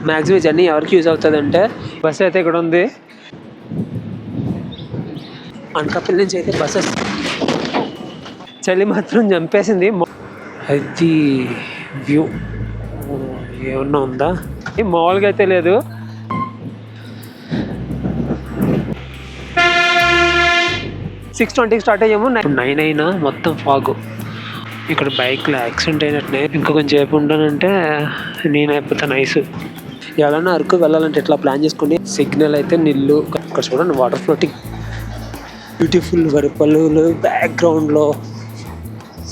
Maximum journey ఎవరికి use అవుతుంది అంటే బస్సు అయితే ఇక్కడ ఉంది. అనకాపల్లి నుంచి అయితే బస్సెస్ చలి మాత్రం చంపేసింది. అది వ్యూ ఏమన్నా ఉందా? మామూలుగా అయితే లేదు. సిక్స్ 20 స్టార్ట్ అయ్యాము. 9 అయినా మొత్తం ఫాగ్. ఇక్కడ బైక్లో యాక్సిడెంట్ అయినట్టునే. ఇంకో కొంచెం సేపు ఉంటానంటే నేను అయిపోతాను ఐస్. ఎవరైనా అరకు వెళ్ళాలంటే ఇట్లా ప్లాన్ చేసుకోండి. సిగ్నల్ అయితే నిల్లు. ఇక్కడ చూడండి వాటర్ ఫ్లోటింగ్, బ్యూటిఫుల్ వరి పళ్ళులు, బ్యాక్గ్రౌండ్లో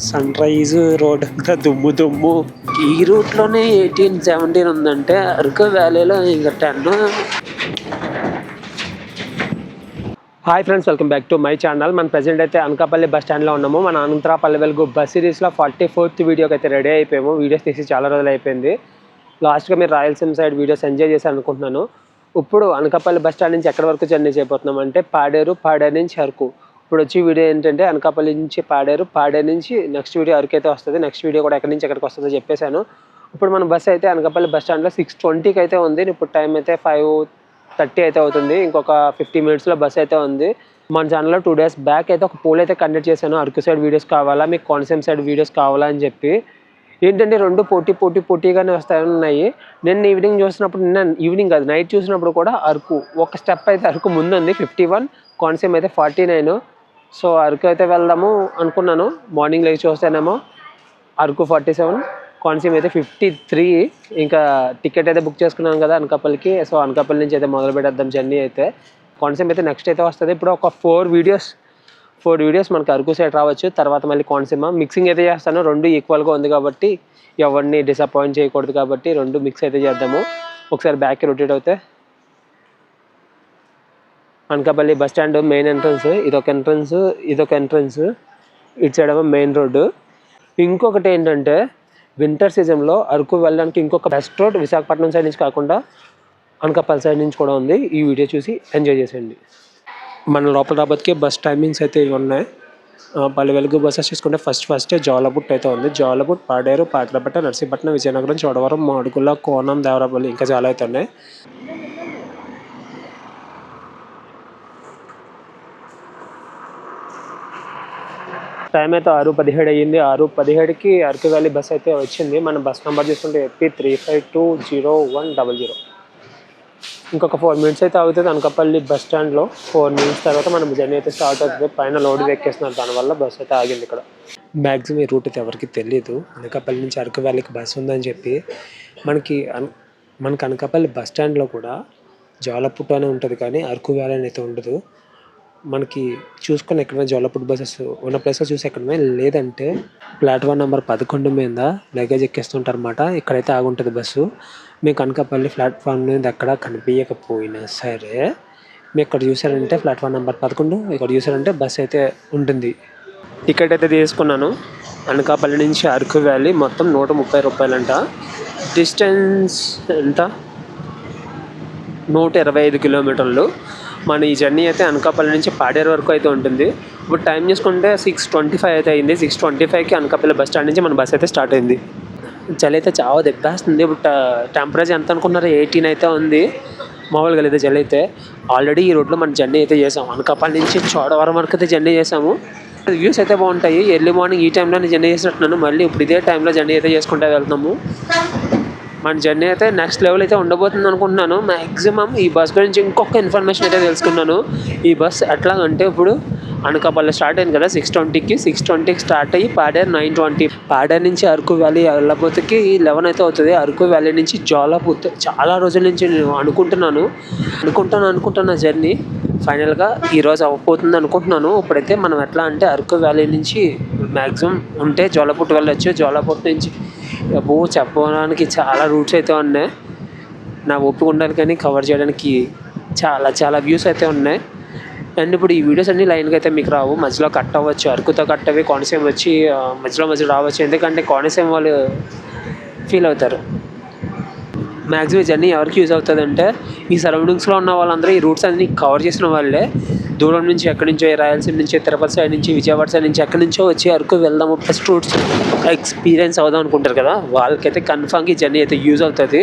సన్ రైజ్, రోడ్ అంతా దుమ్ము. ఈ రూట్లోనే 18, 17 ఉందంటే అరకు వ్యాలీలో ఇంకా 10. Hi friends, welcome back to my channel. మన ప్రెజెంట్ అయితే అనకాపల్లి బస్ స్టాండ్లో ఉన్నాము. మన అనంతరాపల్లి వెలుగు బస్ సిరీస్లో 44th వీడియోకి అయితే రెడీ అయిపోయాము. వీడియోస్ తీసి చాలా రోజులు అయిపోయింది. లాస్ట్గా మీరు రాయలసీమ సైడ్ వీడియోస్ ఎంజాయ్ చేశారు అనుకుంటున్నాను. ఇప్పుడు అనకాపల్లి బస్ స్టాండ్ నుంచి ఎక్కడి వరకు జర్నీ చేయబోతున్నాం అంటే పాడేరు నుంచి అరకు. ఇప్పుడు వచ్చి వీడియో ఏంటంటే అనకాపల్లి నుంచి పాడేరు నుంచి నెక్స్ట్ వీడియో అరకు అయితే వస్తుంది. నెక్స్ట్ వీడియో కూడా ఎక్కడి నుంచి ఎక్కడికి వస్తుందో చెప్పేశాను. ఇప్పుడు మన బస్ అయితే అనకాపల్లి బస్ స్టాండ్లో 6:20కి అయితే ఉంది. ఇప్పుడు టైం అయితే 5:30 అయితే అవుతుంది. ఇంకొక 50 మినిట్స్లో బస్ అయితే ఉంది. మన ఛానల్లో 2 days బ్యాక్ అయితే ఒక పోల్ అయితే కండక్ట్ చేశాను. అరకు సైడ్ వీడియోస్ కావాలా, మీకు కోనసీమ సైడ్ వీడియోస్ కావాలా అని చెప్పి. ఏంటంటే రెండు పోటీగానే వస్తాయి. నేను ఈవినింగ్ చూసినప్పుడు, ఈవినింగ్ కాదు నైట్ చూసినప్పుడు కూడా అరకు ఒక స్టెప్ అయితే అరకు ముందు ఉంది 51, కోనసీమ అయితే 49. సో అరకు అయితే వెళ్దాము అనుకున్నాను. మార్నింగ్ లేచి చూస్తేనేమో అరకు 47, కోనసీమ అయితే 53. ఇంకా టికెట్ అయితే బుక్ చేసుకున్నాను కదా అనకాపల్లికి. సో అనకాపల్లి నుంచి అయితే మొదలు పెట్టేద్దాం జర్నీ అయితే. కోనసీమ అయితే నెక్స్ట్ అయితే వస్తుంది. ఇప్పుడు ఒక 4 వీడియోస్ మనకి అరకు సైడ్ రావచ్చు. తర్వాత మళ్ళీ కోనసీమ మిక్సింగ్ అయితే చేస్తాను. రెండు ఈక్వల్గా ఉంది కాబట్టి ఎవరిని డిసప్పాయింట్ చేయకూడదు కాబట్టి రెండు మిక్స్ అయితే చేద్దాము. ఒకసారి బ్యాక్కి రొటేట్ అవుతే Anakapalli bus stand main entrance, ఇదొక ఎంట్రన్స్, ఇటు సైడ్ ఏమో మెయిన్ రోడ్డు. ఇంకొకటి ఏంటంటే వింటర్ సీజన్లో అరకు వెళ్ళడానికి ఇంకొక బెస్ట్ రోడ్ విశాఖపట్నం సైడ్ నుంచి కాకుండా అనకాపల్లి సైడ్ నుంచి కూడా ఉంది. ఈ వీడియో చూసి ఎంజాయ్ చేసేయండి. మన లోపల రాబోతుకి బస్ టైమింగ్స్ అయితే ఇవి ఉన్నాయి. పల్లె వెలుగు బస్సెస్ చూసుకుంటే ఫస్ట్ జోలపుట్ అయితే ఉంది. జోలపుట్, పాడేరు, పాత్రపట్ట, నర్సీపట్నం, విజయనగరం, చోడవరం, మాడుగుల, కోనం, దేవరాపల్లి ఇంకా చాలా అయితే ఉన్నాయి. టైం అయితే 6:17 అయ్యింది. 6:17కి అరకు వ్యాలీ బస్ అయితే వచ్చింది. మన బస్ నెంబర్ చూసుకుంటే AP352010. ఇంకొక 4 మినిట్స్ అయితే అవుతుంది అనకాపల్లి బస్ స్టాండ్లో. 4 మినిట్స్ తర్వాత మన జర్నీ అయితే స్టార్ట్ అవుతుంది. పైన లోడ్ ఎక్కేస్తున్నారు, దానివల్ల బస్ అయితే ఆగింది ఇక్కడ. మ్యాక్సిమం ఈ రూట్ అయితే ఎవరికి తెలియదు. అనకాపల్లి నుంచి అరకు వ్యాలీకి బస్ ఉందని చెప్పి మనకి అనకాపల్లి బస్ స్టాండ్లో కూడా జోలపుట్ అనే ఉంటుంది, కానీ అరకు వ్యాలీ అయితే ఉండదు. మనకి చూసుకొని ఎక్కడైనా జోలపుట్ బస్సెస్ ఉన్న ప్లేస్లో చూసి ఎక్కడమే, లేదంటే ప్లాట్ఫామ్ నెంబర్ 11 మీద లగేజ్ ఎక్కేస్తుంటారు అన్నమాట. ఇక్కడైతే ఆగుంటుంది బస్సు. మీకు అనకాపల్లి ప్లాట్ఫామ్ మీద ఎక్కడ కనిపించకపోయినా సరే మీరు ఇక్కడ చూసారంటే ప్లాట్ఫామ్ నెంబర్ 11 ఇక్కడ చూసారంటే బస్సు అయితే ఉంటుంది. టికెట్ అయితే తీసుకున్నాను. అనకాపల్లి నుంచి అరకు వ్యాలీ మొత్తం 130 రూపాయలంట. డిస్టెన్స్ ఎంత? 125 కిలోమీటర్లు. మన ఈ జర్నీ అయితే అనకాపల్లి నుంచి పాడేరు వరకు అయితే ఉంటుంది. ఇప్పుడు టైం చూసుకుంటే 6:25 అయితే అయింది. 6:25కి అనకాపల్లి బస్ స్టాండ్ నుంచి మన బస్ అయితే స్టార్ట్ అయింది. చలి అయితే చాలా దెబ్బేస్తుంది. ఇప్పుడు టెంపరేచర్ ఎంత అనుకున్నారో 18 అయితే ఉంది. మామూలుగా లేదు చలి అయితే. ఆల్రెడీ ఈ రోడ్లో మన జర్నీ అయితే చేసాము. అనకాపల్లి నుంచి చోడవరం వరకు అయితే జర్నీ చేసాము. వ్యూస్ అయితే బాగుంటాయి. ఎర్లీ మార్నింగ్ ఈ టైంలోనే జర్నీ చేసినట్టున్నాను. మళ్ళీ ఇప్పుడు ఇదే టైంలో జర్నీ అయితే చేసుకుంటూ వెళ్తున్నాము. మన జర్నీ అయితే నెక్స్ట్ లెవెల్ అయితే ఉండబోతుంది అనుకుంటున్నాను. మ్యాక్సిమం ఈ బస్ గురించి ఇంకొక ఇన్ఫర్మేషన్ అయితే తెలుసుకున్నాను. ఈ బస్ ఎట్లాగంటే ఇప్పుడు అనకాపల్లి స్టార్ట్ అయింది కదా 6:20కి స్టార్ట్ అయ్యి పాడేరు 9:20. పాడేరు నుంచి అరకు వ్యాలీ వెళ్ళబోతుకి 11 అయితే అవుతుంది. అరకు వ్యాలీ నుంచి జోలపుట్ చాలా రోజుల నుంచి నేను అనుకుంటున్నా జర్నీ ఫైనల్గా ఈరోజు అవ్వబోతుంది అనుకుంటున్నాను. ఇప్పుడైతే మనం ఎట్లా అంటే అరకు వ్యాలీ నుంచి మ్యాక్సిమం ఉంటే జోలపుట్ వెళ్ళొచ్చు. జోలపుట్ నుంచి చెప్పడానికి చాలా రూట్స్ అయితే ఉన్నాయి. నా ఓపిక ఉండాలి కానీ కవర్ చేయడానికి చాలా వ్యూస్ అయితే ఉన్నాయి. అండ్ ఇప్పుడు ఈ వీడియోస్ అన్నీ లైన్గా అయితే మీకు రావు, మధ్యలో కట్ అవ్వచ్చు. అరకుతో కట్ అవి కోనసీమ వచ్చి మధ్యలో రావచ్చు. ఎందుకంటే కోనసీమ వాళ్ళు ఫీల్ అవుతారు. మ్యాక్సిమం జర్నీ ఎవరికి యూజ్ అవుతుంది అంటే ఈ సరౌండింగ్స్లో ఉన్న వాళ్ళందరూ ఈ రూట్స్ అన్ని కవర్ చేసిన వాళ్ళే. దూరం నుంచి ఎక్కడి నుంచో రాయలసీమ నుంచి, తిరుపతి సైడ్ నుంచి, విజయవాడ సైడ్ నుంచి ఎక్కడి నుంచో వచ్చి అరకు వెళ్దాము ఫస్ట్ రూట్స్ ఎక్స్పీరియన్స్ అవుదాం అనుకుంటారు కదా, వాళ్ళకైతే కన్ఫామ్గా ఈ జర్నీ అయితే యూజ్ అవుతుంది.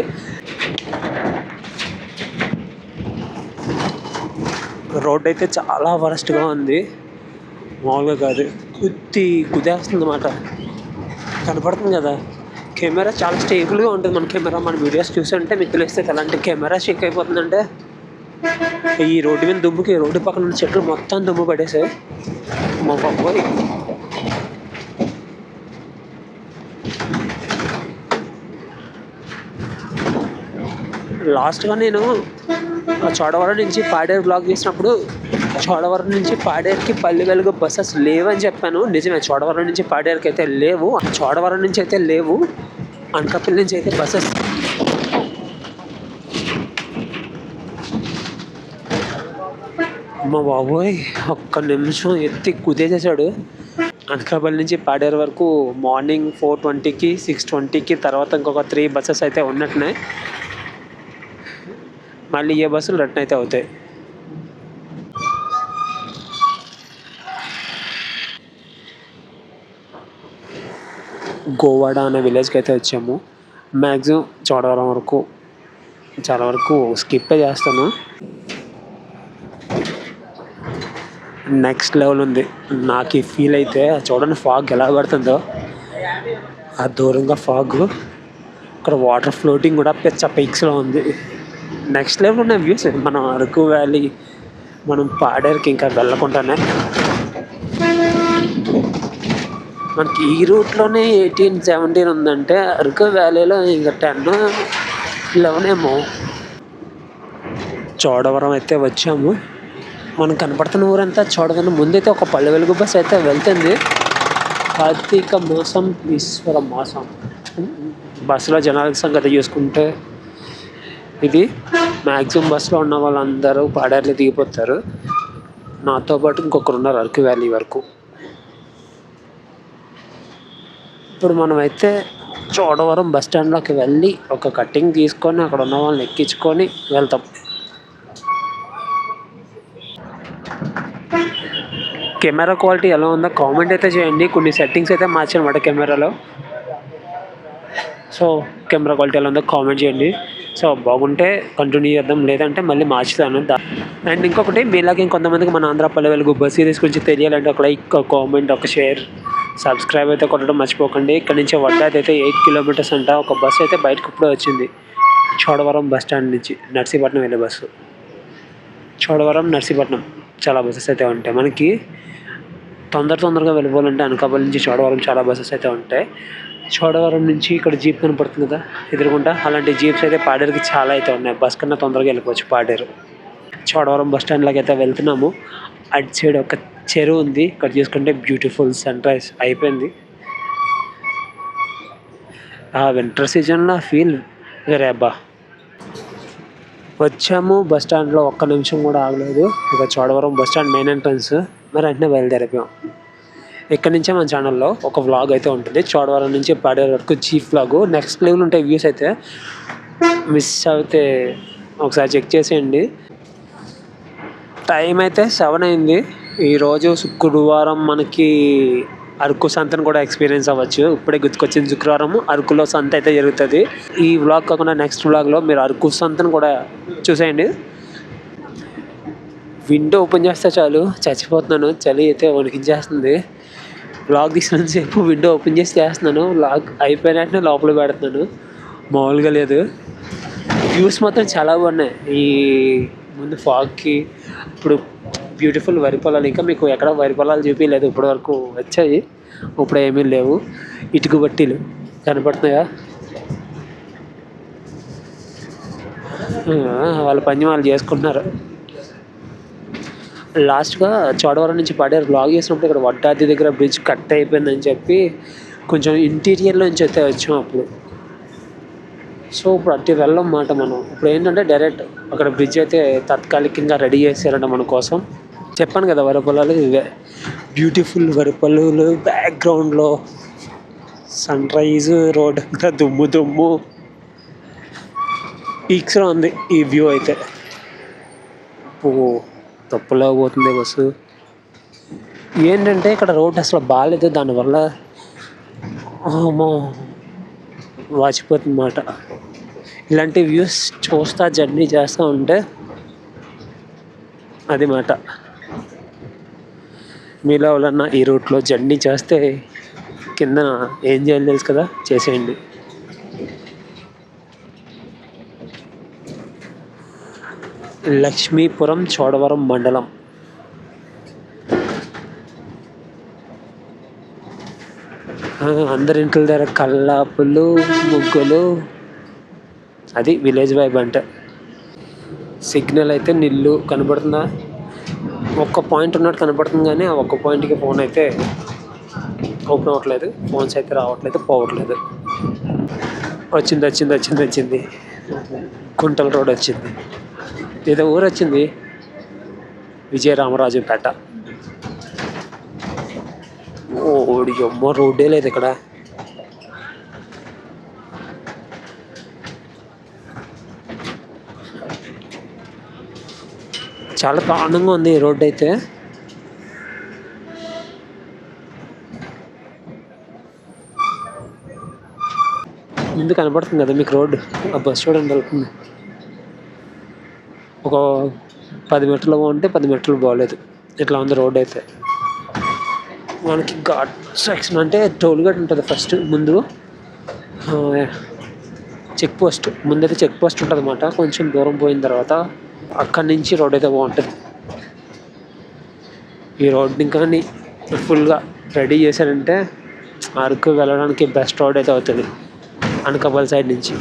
రోడ్ అయితే చాలా వరస్ట్గా ఉంది, మామూలుగా కాదు, కుదేస్తుంది అన్నమాట. కనపడుతుంది కదా, కెమెరా చాలా స్టేబుల్గా ఉంటుంది. మన కెమెరా మన వీడియోస్ చూస్తుంటే మీకు తెలుస్తుంది అలాంటి కెమెరా షేక్ అయిపోతుందంటే. ఈ రోడ్డు మీద దుమ్ముకి రోడ్డు పక్కన ఉన్న చెట్లు మొత్తం దుమ్ము పడేసాయి. మా బాబోయ్, లాస్ట్గా నేను చోడవరం నుంచి పాడేరు బ్లాగ్ చేసినప్పుడు చోడవరం నుంచి పాడేరుకి పల్లి వెలుగు బస్సెస్ లేవని చెప్పాను. నిజమే, చోడవరం నుంచి పాడేరుకి అయితే లేవు, చోడవరం నుంచి అయితే లేవు, అనకాపల్లి నుంచి అయితే బస్సెస్. అమ్మ బాబోయ్, ఒక్క నిమిషం ఎత్తి కుదేసేసాడు. అనకాపల్లి నుంచి పాడేరు వరకు మార్నింగ్ 4:20కి 6:20కి తర్వాత ఇంకొక 3 బస్సెస్ అయితే ఉన్నట్టున్నాయి. మళ్ళీ ఏ బస్సులు రిటర్న్ అయితే అవుతాయి. గోవాడ అనే విలేజ్కి అయితే వచ్చాము. మ్యాక్సిమం చోడవరం వరకు చాలా వరకు స్కిప్పే చేస్తాను. నెక్స్ట్ లెవెల్ ఉంది నాకు ఈ ఫీల్ అయితే. చూడండి ఫాగ్ ఎలా పడుతుందో, ఆ దూరంగా ఫాగ్, ఇక్కడ వాటర్ ఫ్లోటింగ్ కూడా పెద్ద పైక్స్లో ఉంది. నెక్స్ట్ లెవెల్ ఉన్న వ్యూస్. మనం అరకు వ్యాలీ, మనం పాడేరుకి ఇంకా వెళ్ళకుండానే మనకి ఈ రూట్లోనే 18-17 ఉందంటే అరకు వ్యాలీలో ఇంకా 10-11 ఏమో. చోడవరం అయితే వచ్చాము. మనం కనపడుతున్న ఊరంతా చోడవరం. ముందైతే ఒక పల్లె వెలుగు బస్ అయితే వెళ్తుంది. కార్తీక మాసం, ఈశ్వర మాసం. బస్సులో జనాల సంగతి చూసుకుంటే ఇది మ్యాక్సిమం బస్సులో ఉన్న వాళ్ళందరూ పాడేరులో దిగిపోతారు. నాతో పాటు ఇంకొకరు ఉన్నారు అరకు వ్యాలీ వరకు. ఇప్పుడు మనమైతే చోడవరం బస్ స్టాండ్లోకి వెళ్ళి ఒక కట్టింగ్ తీసుకొని అక్కడ ఉన్న వాళ్ళని ఎక్కించుకొని వెళ్తాం. కెమెరా క్వాలిటీ ఎలా ఉందో కామెంట్ అయితే చేయండి. కొన్ని సెట్టింగ్స్ అయితే మార్చానమాట కెమెరాలో. సో కెమెరా క్వాలిటీ ఎలా ఉందో కామెంట్ చేయండి. సో బాగుంటే కంటిన్యూ చేద్దాం, లేదంటే మళ్ళీ మార్చుతాను. అండ్ ఇంకొకటి, మీలాగే ఇంకొంతమందికి మన ఆంధ్ర పల్లె వెలుగు బస్ సిరీస్ గురించి తెలియాలంటే ఒక లైక్, ఒక కామెంట్, ఒక షేర్, సబ్స్క్రైబ్ అయితే కొట్టడం మర్చిపోకండి. ఇక్కడ నుంచి వడ్డాది అయితే 8 కిలోమీటర్స్ అంట. ఒక బస్సు అయితే బయటకు ఇప్పుడే వచ్చింది చోడవరం బస్ స్టాండ్ నుంచి నర్సీపట్నం వెళ్ళే బస్సు. చోడవరం నర్సీపట్నం చాలా బస్సెస్ అయితే ఉంటాయి. మనకి తొందరగా వెళ్ళిపోవాలంటే అనకాపల్లి నుంచి చోడవరం చాలా బస్సెస్ అయితే ఉంటాయి. చోడవరం నుంచి ఇక్కడ జీప్ కనపడుతుంది కదా ఎదురుకుంటా, అలాంటి జీప్స్ అయితే పాడేరుకి చాలా అయితే ఉన్నాయి. బస్ కన్నా తొందరగా వెళ్ళిపోవచ్చు పాడేరు. చోడవరం బస్ స్టాండ్లోకి అయితే వెళ్తున్నాము. అటు సైడ్ ఒక చెరువు ఉంది, ఇక్కడ చూసుకుంటే బ్యూటిఫుల్ సన్ రైజ్ అయిపోయింది. ఆ వింటర్ సీజన్లో ఫీల్ వేరే అబ్బా. వచ్చాము బస్ స్టాండ్లో, ఒక్క నిమిషం కూడా ఆగలేదు. ఇక Chodavaram bus stand main entrance, మరి వెంటనే బయలుదేరిపోయాం. ఇక్కడ నుంచే మన ఛానల్లో ఒక వ్లాగ్ అయితే ఉంటుంది, చోడవరం నుంచి పాడేరు వరకు చీఫ్ వ్లాగ్. నెక్స్ట్ లెవెల్ ఉంటాయి వ్యూస్ అయితే. మిస్ అయితే ఒకసారి చెక్ చేసేయండి. టైం అయితే 7 అయింది. ఈరోజు శుక్రవారం, మనకి అరకు సంతను కూడా ఎక్స్పీరియన్స్ అవ్వచ్చు. ఇప్పుడే గుర్తుకొచ్చింది, శుక్రవారం అరకులో సంత అయితే జరుగుతుంది. ఈ వ్లాగ్ కాకుండా నెక్స్ట్ వ్లాగ్లో మీరు అరకు సంతను కూడా చూసేయండి. విండో ఓపెన్ చేస్తే చాలు చచ్చిపోతున్నాను, చలి అయితే వణికించేస్తుంది. వ్లాగ్ తీసినంతసేపు విండో ఓపెన్ చేసి చేస్తున్నాను, వ్లాగ్ అయిపోయినట్టే లోపల పెడుతున్నాను. మామూలుగా లేదు. వ్యూస్ మాత్రం చాలా బాగున్నాయి. ఈ ముందు ఫాగ్కి ఇప్పుడు బ్యూటిఫుల్ వరి పొలాలు. ఇంకా మీకు ఎక్కడ వరి పొలాలు చూపించలేదు ఇప్పటి వరకు, వచ్చాయి ఇప్పుడు ఏమీ లేవు. ఇటుక బట్టీలు కనపడుతున్నాయా, వాళ్ళ పని వాళ్ళు చేసుకుంటున్నారు. లాస్ట్గా చోడవరం నుంచి పాడేరు బ్లాగ్ చేసినప్పుడు ఇక్కడ వడ్డాది దగ్గర బ్రిడ్జ్ కట్ అయిపోయిందని చెప్పి కొంచెం ఇంటీరియర్లో నుంచి అయితే వచ్చాం అప్పుడు. సో ఇప్పుడు అట్టి వెళ్ళం మాట మనం. ఇప్పుడు ఏంటంటే డైరెక్ట్ అక్కడ బ్రిడ్జ్ అయితే తాత్కాలికంగా రెడీ చేశారంట మన కోసం. చెప్పాను కదా వరి పొలాలు ఇవే, బ్యూటిఫుల్ వరి పొలాలు, బ్యాక్గ్రౌండ్లో సన్ రైజ్, రోడ్ అంతా దుమ్ము పీక్స్లో ఉంది ఈ వ్యూ అయితే. తప్పులో పోతుంది బస్సు. ఏంటంటే ఇక్కడ రోడ్ అసలు బాగాలేదు, దానివల్ల వాచిపోతుంది అన్నమాట. ఇలాంటి వ్యూస్ చూస్తా జర్నీ చేస్తూ ఉంటే అది మాట. మీలో ఎవరన్నా ఈ రూట్లో జర్నీ చేస్తే కింద ఏం చేయాలి తెలుసు కదా, చేసేయండి. లక్ష్మీపురం చోడవరం మండలం. అందరి ఇంట్ల దగ్గర కల్లాపులు, ముగ్గులు, అది విలేజ్ వైబ్ అంటే. సిగ్నల్ అయితే నిల్లు కనబడుతుందా? ఒక్క పాయింట్ ఉన్నట్టు కనపడుతుంది, కానీ ఆ ఒక్క పాయింట్కి ఫోన్ అయితే ఓపెన్ అవ్వట్లేదు, ఫోన్స్ అయితే రావట్లేదు, పోవట్లేదు. వచ్చింది కుంటల రోడ్ వచ్చింది. ఏదో ఊరు వచ్చింది, విజయరామరాజుపేట. ఓడి అమ్మ, రోడ్డే లేదు ఇక్కడ. చాలా దారుణంగా ఉంది ఈ రోడ్డు అయితే. ముందు కనపడుతుంది కదా మీకు రోడ్డు, ఆ బస్ చూడండి వెళ్తుంది. ఒక 10 మీటర్లు బాగుంటే 10 మీటర్లు బాగోలేదు, ఇట్లా ఉంది రోడ్ అయితే. మనకి ఘాట్ సెక్షన్ అంటే టోల్ గేట్ ఉంటుంది ఫస్ట్, ముందు చెక్ పోస్ట్, ముందైతే చెక్ పోస్ట్ ఉంటుంది అన్నమాట. కొంచెం దూరం పోయిన తర్వాత అక్కడి నుంచి రోడ్ అయితే బాగుంటుంది. ఈ రోడ్ని కానీ ఫుల్గా రెడీ చేశారంటే అరకు వెళ్ళడానికి బెస్ట్ రోడ్ అయితే అవుతుంది అనకాపల్లి సైడ్ నుంచి.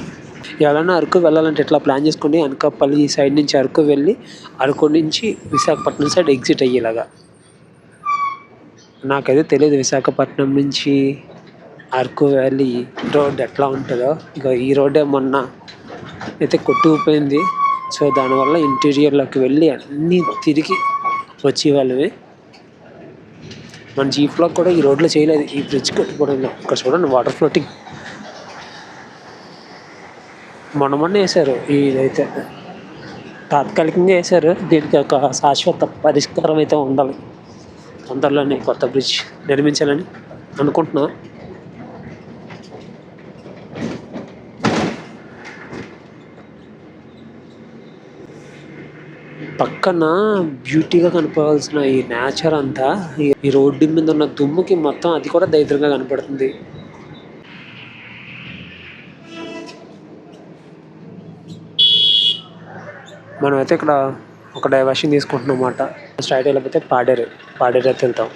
ఎవరైనా అరకు వెళ్ళాలంటే ఎట్లా ప్లాన్ చేసుకోండి, అనకాపల్లి సైడ్ నుంచి అరకు వెళ్ళి అరకు నుంచి విశాఖపట్నం సైడ్ ఎగ్జిట్ అయ్యేలాగా. నాకైతే తెలియదు విశాఖపట్నం నుంచి అరకు వ్యాలీ రోడ్ ఎట్లా ఉంటుందో. ఇక ఈ రోడ్డే మొన్న అయితే కొట్టుకుపోయింది, సో దానివల్ల ఇంటీరియర్లోకి వెళ్ళి అన్నీ తిరిగి వచ్చేవాళ్ళవి. మన జీప్లో కూడా ఈ రోడ్లో చేయలేదు, ఈ బ్రిడ్జ్ కొట్టుకోవడంలో. ఇక్కడ చూడండి వాటర్ ఫ్లోటింగ్ మొన్న వేశారు, ఇదైతే తాత్కాలికంగా వేశారు. దీనికి ఒక శాశ్వత పరిష్కారం అయితే ఉండాలి. తొందరలోనే కొత్త బ్రిడ్జ్ నిర్మించాలని అనుకుంటున్నా. పక్కన బ్యూటీగా కనపడాల్సిన ఈ నేచర్ అంతా ఈ రోడ్డు మీద ఉన్న దుమ్ముకి మొత్తం అది కూడా దరిద్రంగా కనపడుతుంది. మనమైతే ఇక్కడ ఒక డైవర్షన్ తీసుకుంటున్నాం అన్నమాట. స్ట్రైట్ వెళ్ళిపోతే పాడేరు అయితే వెళ్తాం.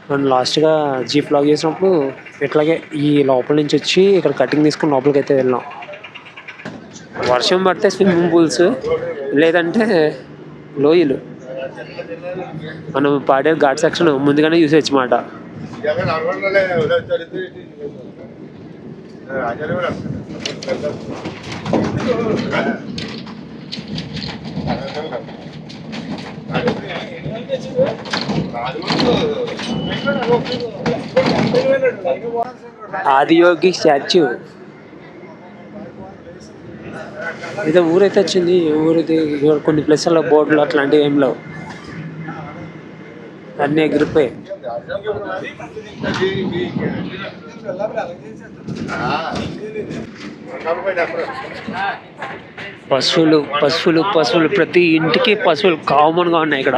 మనం లాస్ట్గా జీప్ లాగ్ చేసినప్పుడు ఇట్లాగే ఈ లోపల నుంచి వచ్చి ఇక్కడ కటింగ్ తీసుకుని లోపలికి అయితే వెళ్ళాం. వర్షం పడితే స్విమ్మింగ్ పూల్స్, లేదంటే లోయలు. మనం పాడేరు ఘాట్ సెక్షన్ ముందుగానే చూసేయచ్చు మాట. ఆదియోగి స్టాచ్యూ ఏదో ఊరైతే వచ్చింది. ఊరిది కొన్ని ప్లేసుల్లో బోర్డులు అట్లాంటివి ఏం లేవు, అన్నీ ఎగిరిపోయి. పశువులు ప్రతి ఇంటికి పశువులు కామన్గా ఉన్నాయి ఇక్కడ.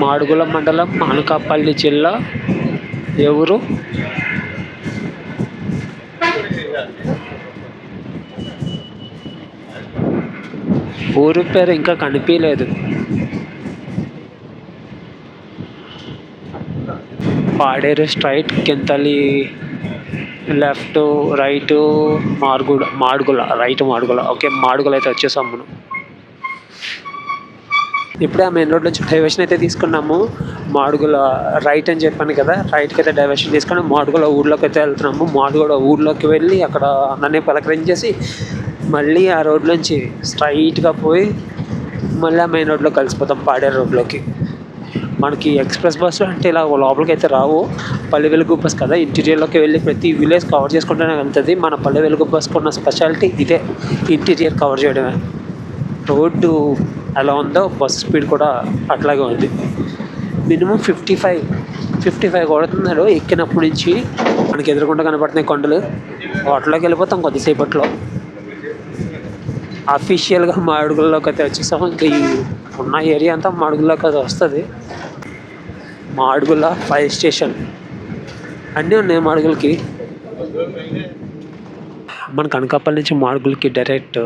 మాడుగుల మండలం, అనకాపల్లి జిల్లా. ఎవరు ఊరి పేరు ఇంకా కనిపించలేదు. Paderu straight, Kinthali left, right Madugula right, okay Madugula అయితే వచ్చేసాం మనం. ఇప్పుడే ఆ మెయిన్ రోడ్ నుంచి డైవర్షన్ అయితే తీసుకున్నాము. మాడుగుల రైట్ అని చెప్పాను కదా, రైట్కి అయితే డైవర్షన్ తీసుకొని మాడుగుల ఊళ్ళోకి అయితే వెళ్తున్నాము. మాడుగుల ఊళ్ళోకి వెళ్ళి అక్కడ అందరినీ పలకరించేసి మళ్ళీ ఆ రోడ్ నుంచి స్ట్రైట్గా పోయి మళ్ళీ ఆ మెయిన్ రోడ్లో కలిసిపోతాం, పాడేరు రోడ్లోకి. మనకి ఎక్స్ప్రెస్ బస్సు అంటే ఇలా లోపలికి అయితే రావు, పల్లె వెలుగు బస్ కదా, ఇంటీరియర్లోకి వెళ్ళి ప్రతి విలేజ్ కవర్ చేసుకుంటూనే వెళ్తుంది. మన పల్లె వెలుగు బస్కు ఉన్న స్పెషాలిటీ ఇదే, ఇంటీరియర్ కవర్ చేయడమే. రోడ్డు ఎలా ఉందో బస్సు స్పీడ్ కూడా అట్లాగే ఉంది. మినిమం 55 కొడుతున్నాడు ఎక్కినప్పటి నుంచి. మనకి ఎదురుకుండా కనపడుతున్నాయి కొండలు, వాటిలోకి వెళ్ళిపోతాం కొద్దిసేపట్లో. అఫీషియల్గా మాడుగుల్లోకి అయితే వచ్చేసాము. ఇంకా ఈ ఉన్న ఏరియా అంతా మాడుగుల్లోకి అయితే వస్తుంది. మాడుగుల ఫైర్ స్టేషన్ అన్నీ ఉన్నాయి మాడుగులకి. మనకు అనకాపల్లి నుంచి మాడుగులకి డైరెక్ట్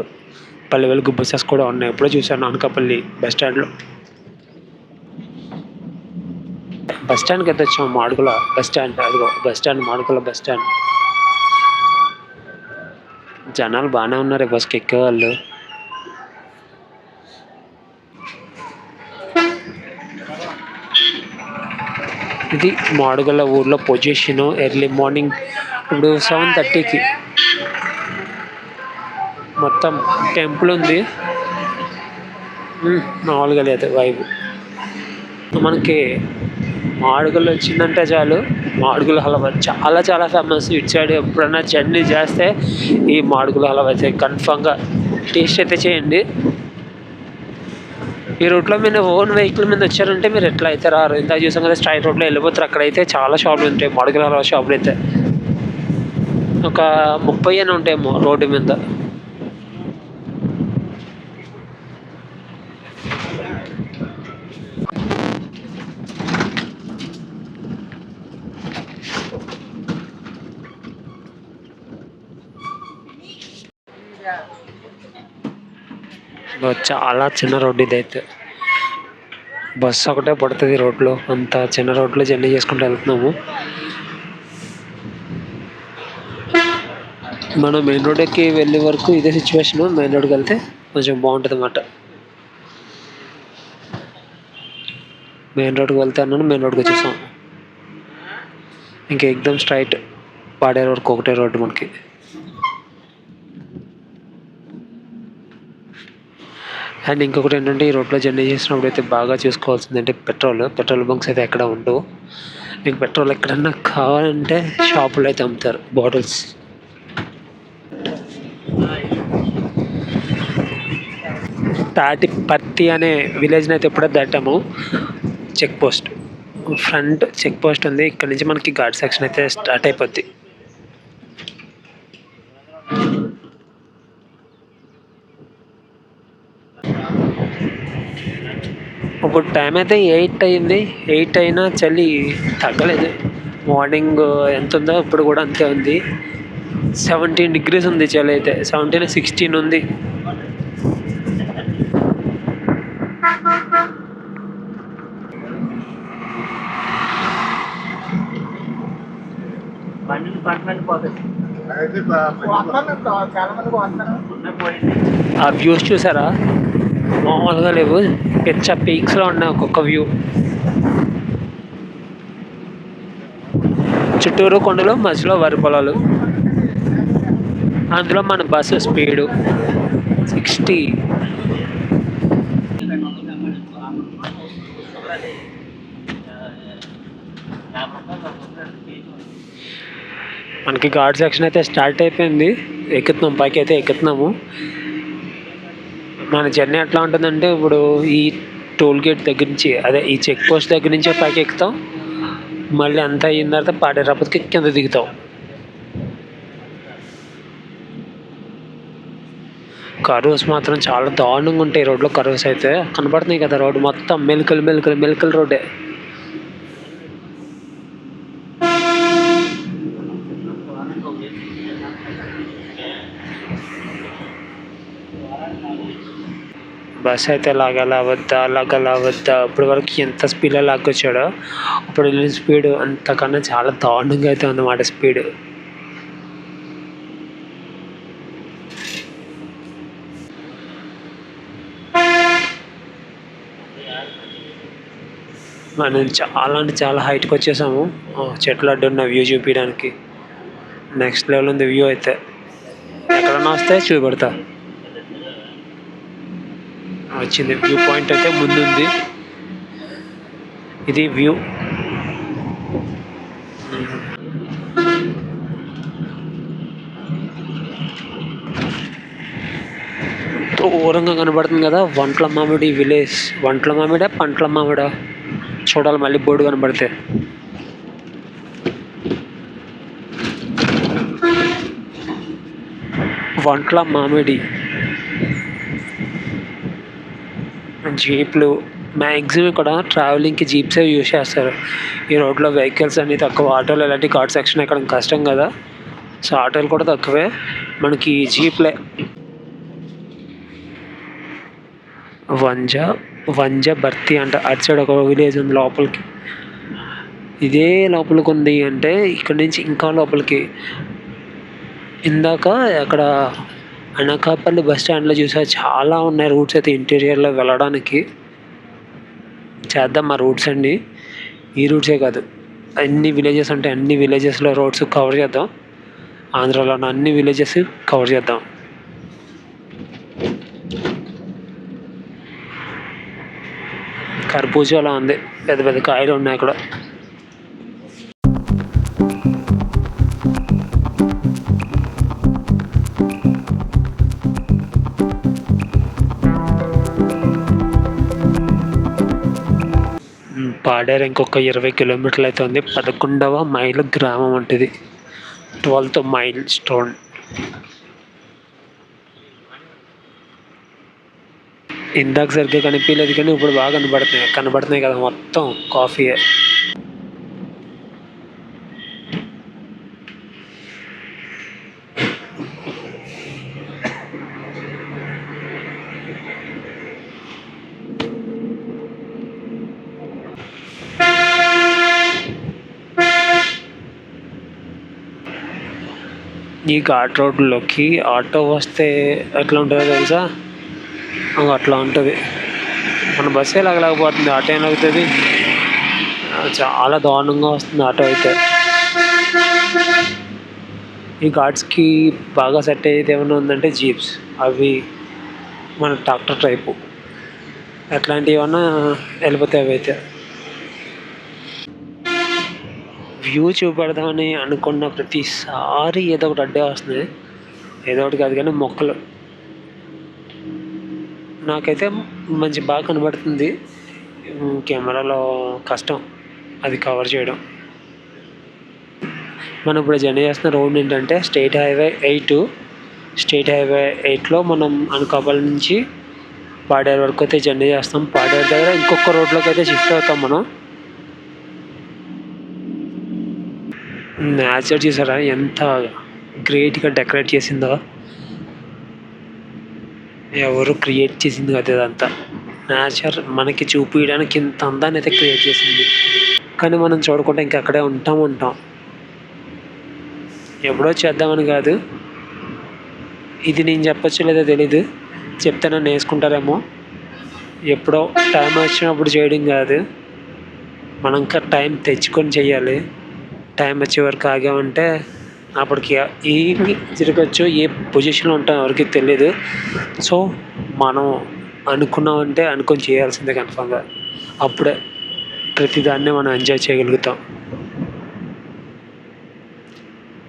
పల్లె వెలుగు బస్సెస్ కూడా ఉన్నాయి. ఎప్పుడో చూశాను అనకాపల్లి బస్ స్టాండ్లో. బస్ స్టాండ్కి అయితే వచ్చాము. మాడుగుల బస్ స్టాండ్, అదిగో bus stand, Madugula bus stand. జనాలు బాగానే ఉన్నారు బస్కి ఎక్కేవాళ్ళు. ఇది మాడుగుల ఊర్లో పొజిషన్. ఎర్లీ మార్నింగ్ ఇప్పుడు 7:30కి మొత్తం టెంపుల్ ఉంది. మామూలుగా లేదు వైబ్. మనకి మాడుగులు వచ్చిందంటే చాలు, మాడుగుల హల్వా చాలా చాలా ఫేమస్. ఇటు సైడ్ ఎప్పుడైనా జర్నీ చేస్తే ఈ మాడుగుల హల్వా అయితే కన్ఫామ్గా టేస్ట్ అయితే చేయండి. ఈ రూట్లో మీరు ఓన్ వెహికల్ మీద వచ్చారంటే మీరు ఎట్లా అయితే రారు. ఇంత చూసాం కదా, స్ట్రైట్ రోడ్లో వెళ్ళిపోతారు. అక్కడైతే చాలా షాపులు ఉంటాయి. మాడుగుల హల్వా షాపులు అయితే ఒక 30 అని ఉంటాయేమో రోడ్డు మీద. చాలా చిన్న రోడ్డు ఇదైతే. బస్సు ఒకటే పడుతుంది రోడ్లో. అంత చిన్న రోడ్లో జర్నీ చేసుకుంటూ వెళ్తున్నాము. మనం మెయిన్ రోడ్కి వెళ్ళే వరకు ఇదే సిచ్యువేషన్. మెయిన్ రోడ్కి వెళ్తే కొంచెం బాగుంటుంది అన్నమాట. మెయిన్ రోడ్కి వెళ్తే అన్నాను, మెయిన్ రోడ్కి వచ్చేసాం. ఇంకా ఎగ్దమ్ స్ట్రైట్ పాడేరు వరకు ఒకటే రోడ్డు మనకి. అండ్ ఇంకొకటి ఏంటంటే, ఈ రోడ్లో జర్నీ చేసినప్పుడు అయితే బాగా చూసుకోవాల్సిందంటే పెట్రోల్ బంక్స్ అయితే ఎక్కడ ఉండవు. మీకు పెట్రోల్ ఎక్కడన్నా కావాలంటే షాపులో అయితే అమ్ముతారు బాటిల్స్. తాటిపర్తి అనే విలేజ్ని అయితే ఎప్పుడో దాటాము. Check post, front check post ఉంది. ఇక్కడ నుంచి మనకి ఘాట్ సెక్షన్ అయితే స్టార్ట్ అయిపోద్ది. ఇప్పుడు టైం అయితే 8 అయింది. 8 అయినా చలి తగ్గలేదు. మార్నింగ్ ఎంత ఉందో ఇప్పుడు కూడా అంతే ఉంది. 17 degrees ఉంది చలి అయితే. 17, 16 ఉంది. ఆ వ్యూస్ చూసారా, మామూలుగా లేవు. పెద్ద పీక్స్లో ఉన్నాయి ఒక్కొక్క వ్యూ. చుట్టూరు కొండలు, మధ్యలో వరి పొలాలు. అందులో మన బస్సు స్పీడు 60. మనకి ఘాట్ సెక్షన్ అయితే స్టార్ట్ అయిపోయింది. ఎక్కుతున్నాం, పైకి అయితే ఎక్కుతున్నాము. మన జర్నీ ఎట్లా ఉంటుందంటే, ఇప్పుడు ఈ టోల్ గేట్ దగ్గర నుంచి, అదే ఈ చెక్ పోస్ట్ దగ్గర నుంచి పైకి ఎక్కుతాం. మళ్ళీ అంతా అయిన తర్వాత పాడేరాపతికి కింద దిగుతాం. కర్వ్స్ మాత్రం చాలా దారుణంగా ఉంటాయి రోడ్లో. కర్వ్స్ అయితే కనపడుతున్నాయి కదా, రోడ్డు మొత్తం మెలికలు రోడ్డే. బస్ అయితే లాగాలా వద్దా ఇప్పటి వరకు ఎంత స్పీడ్లో లాగొచ్చాడో, ఇప్పుడు వెళ్ళిన స్పీడ్ అంతకన్నా చాలా దారుణంగా అయితే ఉందన్నమాట స్పీడ్. మనం చాలా అంటే చాలా హైట్కి వచ్చేసాము. చెట్లు అడ్డు ఉన్న వ్యూ చూపించడానికి నెక్స్ట్ లెవెల్ ఉంది వ్యూ అయితే. ఎక్కడన్నా వస్తే చూపెడతా. వచ్చింది వ్యూ పాయింట్ అయితే ముందుంది. ఇది వ్యూ. దూరంగా కనబడుతుంది కదా వంట్ల మామిడి విలేజ్. వంట్ల మామిడా పంట్ల మామిడా చూడాలి మళ్ళీ బోర్డు కనబడితే. వంట్ల మామిడి జీప్లు మ్యాక్సిమం ఇక్కడ ట్రావెలింగ్కి జీప్సే యూజ్ చేస్తారు. ఈ రోడ్లో వెహికల్స్ అన్నీ తక్కువ. ఆటోలు ఇలాంటి ఘాట్ సెక్షన్ ఎక్కడం కష్టం కదా, సో ఆటోలు కూడా తక్కువే, మనకి జీప్లే. వంజ భర్తీ అంట, అటు సైడ్ ఒక విలేజ్ ఉంది లోపలికి. ఇదే లోపలికి ఉంది అంటే ఇక్కడ నుంచి ఇంకా లోపలికి. ఇందాక అక్కడ అనకాపల్లి బస్ స్టాండ్లో చూసా, చాలా ఉన్నాయి రూట్స్ అయితే ఇంటీరియర్లో వెళ్ళడానికి. చేద్దాం ఆ రూట్స్ అండి, ఈ రూట్సే కాదు అన్ని విలేజెస్ ఉంటాయి, అన్ని విలేజెస్లో రోడ్స్ కవర్ చేద్దాం. ఆంధ్రాలో ఉన్న అన్ని విలేజెస్ కవర్ చేద్దాం. కర్బూజాలా ఉంది, పెద్ద పెద్ద కాయలు ఉన్నాయి అక్కడ. పాడేరు ఇంకొక 20 కిలోమీటర్లు అయితే ఉంది. 11వ మైల్ గ్రామం ఉంటుంది, 12th మైల్ స్టోన్. ఇందాక సరిగ్గా కనిపించలేదు కానీ ఇప్పుడు బాగా కనబడుతున్నాయి కదా, మొత్తం కాఫీయే. ఈ ఘాట్ రోడ్లోకి ఆటో వస్తే ఎట్లా ఉంటుందో తెలుసా, అట్లా ఉంటుంది. మన బస్సు ఎలాగలేకపోతుంది, ఆటో ఏలాగుతుంది, చాలా దారుణంగా వస్తుంది ఆటో అయితే. ఈ ఘాట్స్కి బాగా సెట్ అయ్యేది ఏమైనా ఉందంటే జీప్స్, అవి మన ట్రాక్టర్ టైపు అట్లాంటివి ఏమన్నా వెళ్ళిపోతాయి. అవి అయితే వ్యూ చూపెడదామని అనుకున్న ప్రతిసారి ఏదో ఒకటి అడ్డే వస్తుంది. ఏదో ఒకటి కాదు కానీ మొక్కలు. నాకైతే మంచి బాగా కనబడుతుంది, కెమెరాలో కష్టం అది కవర్ చేయడం. మనం ఇప్పుడు జర్నీ చేస్తున్న రోడ్ ఏంటంటే స్టేట్ హైవే 8లో మనం అనకాపల్లి నుంచి పాడేరు వరకు అయితే జర్నీ చేస్తాం. పాడేరు దగ్గర ఇంకొక రోడ్లోకి అయితే షిఫ్ట్ అవుతాం మనం. నేచర్ చూసారా ఎంత గ్రేట్గా డెకరేట్ చేసిందో, ఎవరు క్రియేట్ చేసింది కదా ఇదంతా. నేచర్ మనకి చూపించడానికి ఇంత అందాన్ని అయితే క్రియేట్ చేసింది, కానీ మనం చూడకుండా ఇంకా అక్కడే ఉంటాం. ఎప్పుడో చేద్దామని కాదు, ఇది నేను చెప్పచ్చు లేదో తెలీదు, చెప్తే నన్ను వేసుకుంటారేమో. ఎప్పుడో టైం వచ్చినప్పుడు చేయడం కాదు, మనం ఇంకా టైం తెచ్చుకొని చెయ్యాలి. టైం వచ్చే వరకు ఆగామంటే అప్పటికి ఏమి జరగచ్చు, ఏ పొజిషన్లో ఉంటాం ఎవరికి తెలియదు. సో మనం అనుకున్నామంటే అనుకొని చేయాల్సిందే కన్ఫామ్గా, అప్పుడే ప్రతిదాన్ని మనం ఎంజాయ్ చేయగలుగుతాం.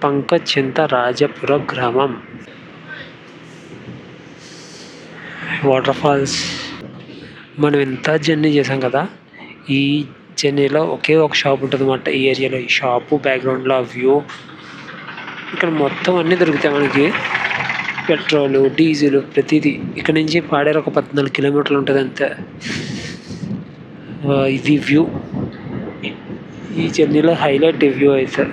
పంకచింత రాజపుర గ్రామం, వాటర్ ఫాల్స్. మనం ఎంత జర్నీ చేసాం కదా, ఈ జర్నీలో ఒకే ఒక షాప్ ఉంటుంది అన్నమాట ఈ ఏరియాలో. ఈ షాపు బ్యాక్గ్రౌండ్లో ఆ వ్యూ, ఇక్కడ మొత్తం అన్నీ దొరుకుతాయి మనకి, పెట్రోలు డీజిల్ ప్రతిదీ. ఇక్కడ నుంచి పాడేరు ఒక 14 కిలోమీటర్లు ఉంటుంది అంతే. ఇది వ్యూ, ఈ జర్నీలో హైలైట్ వ్యూ అయితే.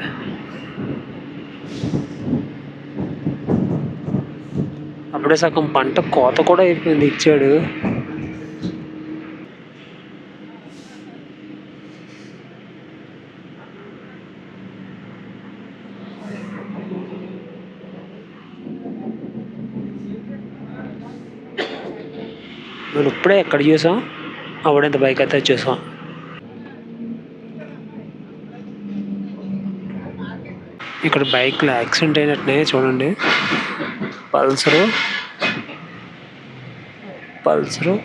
అప్పుడే సగం పంట కోత కూడా అయిపోయింది, ఇచ్చాడు. మనం ఇప్పుడే ఎక్కడ చూసాం, అప్పుడెంత బైక్ అయితే చూసాం. ఇక్కడ బైక్లో యాక్సిడెంట్ అయినట్టునే చూడండి, పల్సరు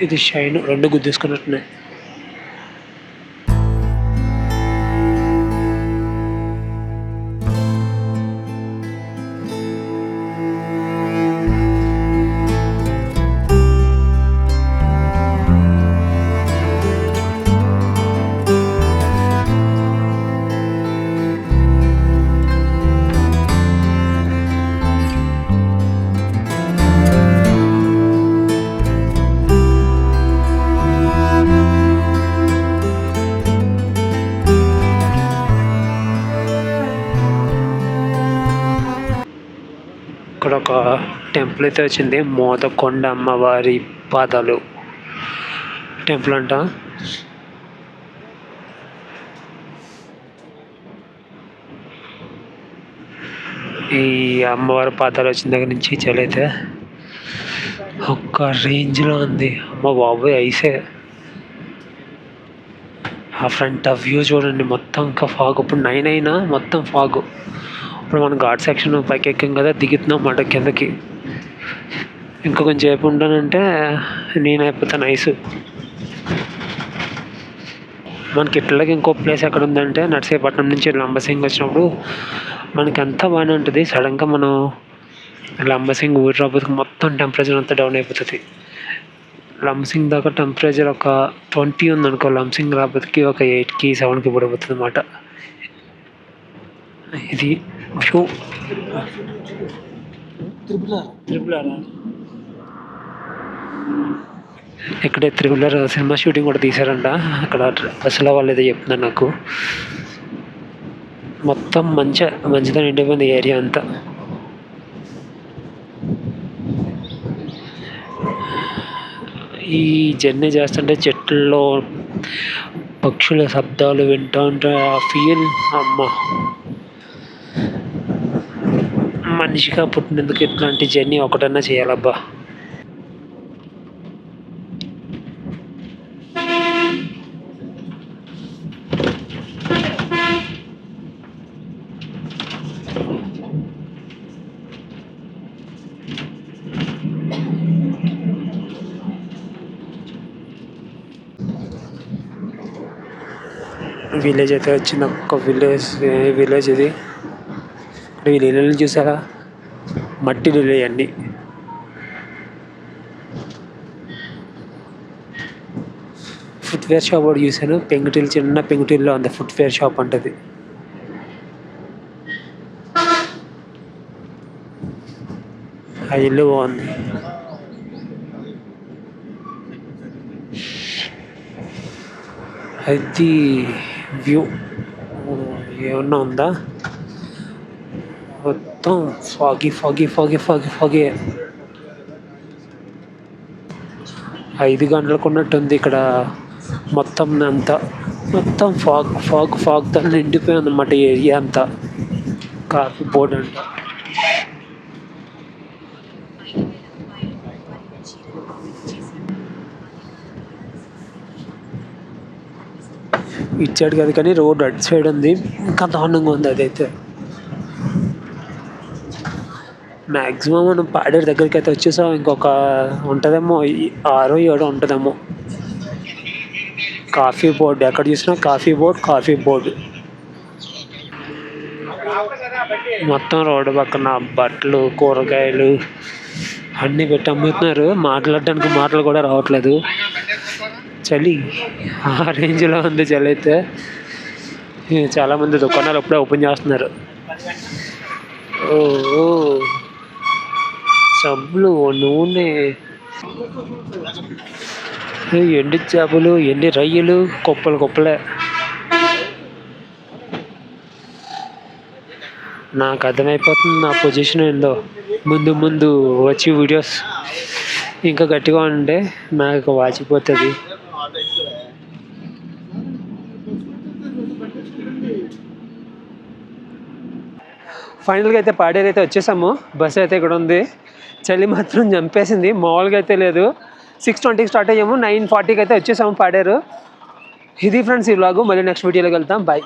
ఇది షైన్ రెండు గుద్దేసుకున్నట్టున్నాయి. ఇక్కడ ఒక టెంపుల్ అయితే వచ్చింది, మోదకొండ అమ్మవారి పాదాలు టెంపుల్ అంట. ఈ అమ్మవారి పాదాలు వచ్చిన దగ్గర నుంచి చలి అయితే ఒక్క రేంజ్లో ఉంది. అమ్మ బాబోయ్ ఐసే. ఆ ఫ్రంట్ ఆ వ్యూ చూడండి, మొత్తం ఇంకా ఫాగ్. ఇప్పుడు 9 అయినా మొత్తం ఫాగ్. ఇప్పుడు మనం ఘాట్ సెక్షన్ పైకి ఎక్కాం కదా, దిగుతున్నాం మాట కిందకి. ఇంకా కొంచెం సేపు ఉంటానంటే నేనైపోతాను ఐసు. మనకి ఇట్లకి ఇంకో ప్లేస్ ఎక్కడ ఉందంటే, నర్సీపట్నం నుంచి లంబసింగ్ వచ్చినప్పుడు మనకి అంతా బాగానే ఉంటుంది. సడన్గా మనం లంబసింగ్ ఊరి రాబోతుకి మొత్తం టెంపరేచర్ అంతా డౌన్ అయిపోతుంది. లంబసింగ్ దాకా టెంపరేచర్ ఒక 20 ఉందనుకో, లంబసింగ్ రాబోతుకి ఒక 8కి 7కి పడిపోతుంది అన్నమాట. ఇది వ్యూ. ఇక్కడే త్రిబులర్ సినిమా షూటింగ్ కూడా తీశారంట. అక్కడ బస్సులో వాళ్ళు ఏదో చెప్తున్నారు నాకు. మొత్తం మంచిగా నిండిపోయింది ఏరియా అంతా. ఈ జర్నీ చేస్తుంటే చెట్లలో పక్షుల శబ్దాలు వింటూ ఉంటే ఆ ఫీల్, అమ్మ మనిషిగా పుట్టినందుకు ఇట్లాంటి జర్నీ ఒకటన్నా చేయాలబ్బా. విలేజ్ అయితే వచ్చింది, ఒక విలేజ్ ఇది. వీళ్ళు ఇల్లు చూసారా, మట్టి ఇల్లు అన్నీ. ఫుట్వేర్ షాప్ కూడా చూసాను, పెంకుటిల్లు, చిన్న పెంకుటిల్లో ఉంది ఫుట్వేర్ షాప్ అంటది. ఆ ఇల్లు బాగుంది. అది వ్యూ ఏమన్నా ఉందా, మొత్తం ఫాగీ 5 గంటలకు ఉన్నట్టుంది ఇక్కడ. మొత్తం అంతా మొత్తం ఫాగ్తో నిండిపోయింది అన్నమాట ఏరియా అంతా. కాఫీ బోర్డ్ అంట. ఇచ్చాడు కదా, కానీ రోడ్ అటు సైడ్ ఉంది, ఇంకా దారుణంగా ఉంది అదైతే. మ్యాక్సిమం మనం పాడేరు దగ్గరికి అయితే వచ్చేసాం. ఇంకొక ఉంటుందేమో 6 7 ఉంటుందేమో. కాఫీ బోర్డ్ ఎక్కడ చూసినా కాఫీ బోర్డు. మొత్తం రోడ్డు పక్కన బట్టలు, కూరగాయలు అన్నీ పెట్టి అమ్ముతున్నారు. మాట్లాడడానికి మాటలు కూడా రావట్లేదు. చలి ఆ రేంజ్లో ఉంది చలి అయితే. చాలామంది దుకాణాలు అప్పుడే ఓపెన్ చేస్తున్నారు. ఓ సబ్బులు, నూనె, ఎండి చేపలు, ఎండి రొయ్యలు, కుప్పలే. నాకు అర్థమైపోతుంది నా పొజిషన్ ఏందో. ముందు వచ్చి వీడియోస్ ఇంకా గట్టిగా ఉంటే నాకు వాచిపోతుంది. ఫైనల్గా అయితే పాడేరు అయితే వచ్చేసాము. బస్సు అయితే ఇక్కడ ఉంది. చలి మాత్రం చంపేసింది, మామూలుగా అయితే లేదు. 6:20కి స్టార్ట్ అయ్యాము, 9:40కి అయితే వచ్చేసాము పాడేరు. ఇది ఫ్రెండ్స్ ఈ వ్లాగు. మళ్ళీ నెక్స్ట్ వీడియోలోకి వెళ్తాం. బాయ్.